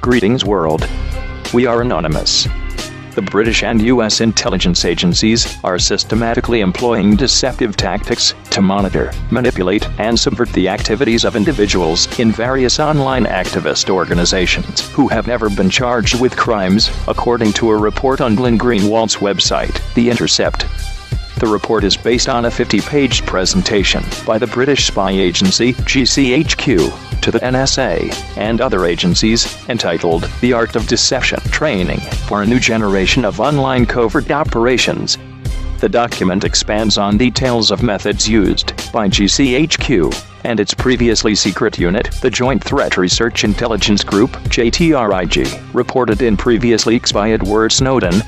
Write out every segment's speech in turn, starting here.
Greetings world. We are anonymous. The British and US intelligence agencies are systematically employing deceptive tactics to monitor, manipulate, and subvert the activities of individuals in various online activist organizations who have never been charged with crimes, according to a report on Glenn Greenwald's website, The Intercept. The report is based on a 50-page presentation by the British spy agency GCHQ to the NSA and other agencies, entitled The Art of Deception Training for a New Generation of Online Covert Operations. The document expands on details of methods used by GCHQ and its previously secret unit, the Joint Threat Research Intelligence Group, JTRIG, reported in previous leaks by Edward Snowden.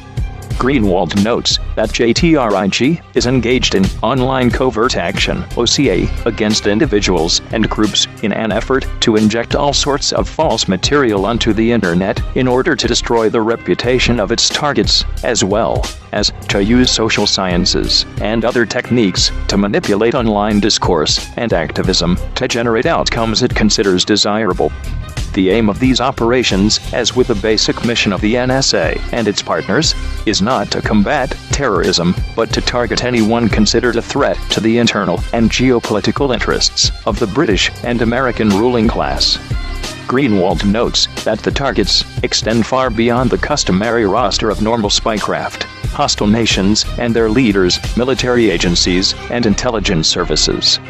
Greenwald notes that JTRIG is engaged in online covert action (OCA) against individuals and groups in an effort to inject all sorts of false material onto the internet in order to destroy the reputation of its targets, as well as to use social sciences and other techniques to manipulate online discourse and activism to generate outcomes it considers desirable. The aim of these operations, as with the basic mission of the NSA and its partners, is not to combat terrorism, but to target anyone considered a threat to the internal and geopolitical interests of the British and American ruling class. Greenwald notes that the targets extend far beyond the customary roster of normal spycraft, hostile nations and their leaders, military agencies, and intelligence services.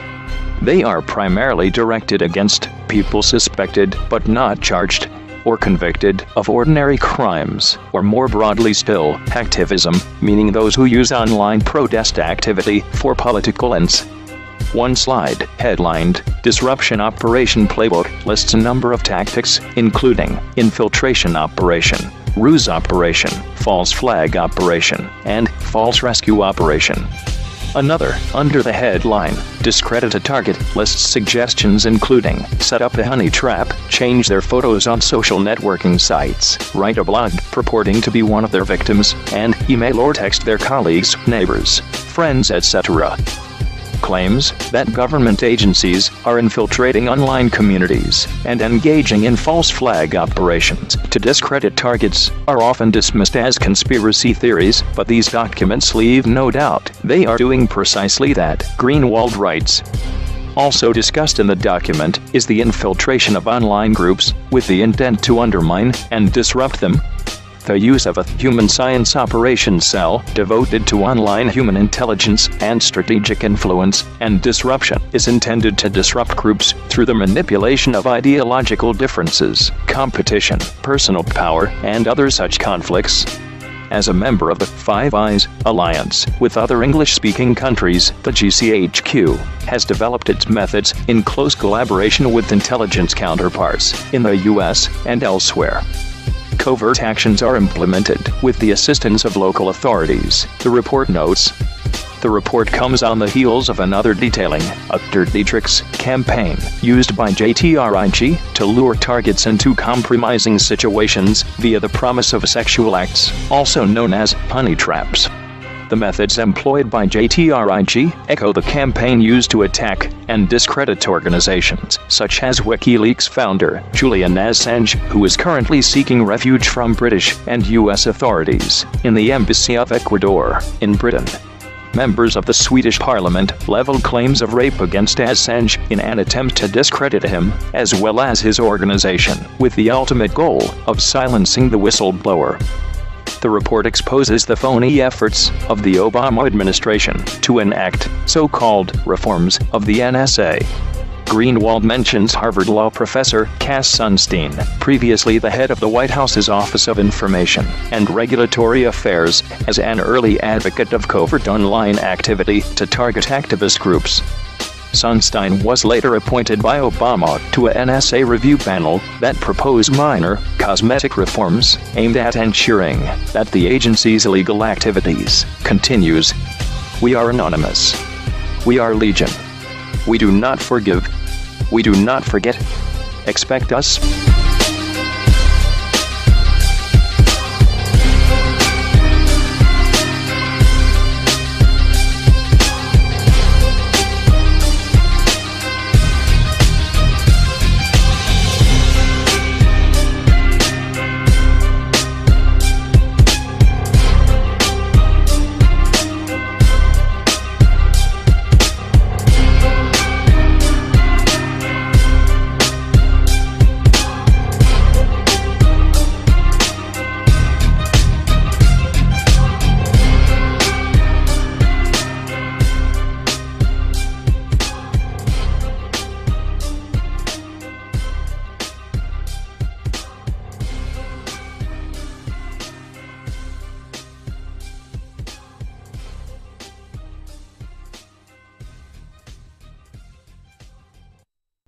They are primarily directed against people suspected but not charged or convicted of ordinary crimes, or more broadly still, hacktivism, meaning those who use online protest activity for political ends. One slide, headlined, Disruption Operation Playbook, lists a number of tactics, including infiltration operation, ruse operation, false flag operation, and false rescue operation. Another, under the headline, Discredit a Target, lists suggestions including set up a honey trap, change their photos on social networking sites, write a blog purporting to be one of their victims, and email or text their colleagues, neighbors, friends, etc. Claims that government agencies are infiltrating online communities and engaging in false flag operations to discredit targets are often dismissed as conspiracy theories, but these documents leave no doubt they are doing precisely that, Greenwald writes. Also discussed in the document is the infiltration of online groups with the intent to undermine and disrupt them. The use of a human science operations cell devoted to online human intelligence and strategic influence and disruption is intended to disrupt groups through the manipulation of ideological differences, competition, personal power, and other such conflicts. As a member of the Five Eyes alliance with other English-speaking countries, the GCHQ has developed its methods in close collaboration with intelligence counterparts in the US and elsewhere. Covert actions are implemented with the assistance of local authorities, the report notes. The report comes on the heels of another detailing a Dirty Dietrich's campaign used by JTRIG to lure targets into compromising situations via the promise of sexual acts, also known as honey traps. The methods employed by JTRIG echo the campaign used to attack and discredit organizations such as WikiLeaks founder Julian Assange, who is currently seeking refuge from British and US authorities in the Embassy of Ecuador in Britain. Members of the Swedish Parliament leveled claims of rape against Assange in an attempt to discredit him, as well as his organization, with the ultimate goal of silencing the whistleblower. The report exposes the phony efforts of the Obama administration to enact so-called reforms of the NSA. Greenwald mentions Harvard law professor Cass Sunstein, previously the head of the White House's Office of Information and Regulatory Affairs, as an early advocate of covert online activity to target activist groups. Sunstein was later appointed by Obama to a NSA review panel that proposed minor, cosmetic reforms aimed at ensuring that the agency's illegal activities continues. We are anonymous. We are legion. We do not forgive. We do not forget. Expect us.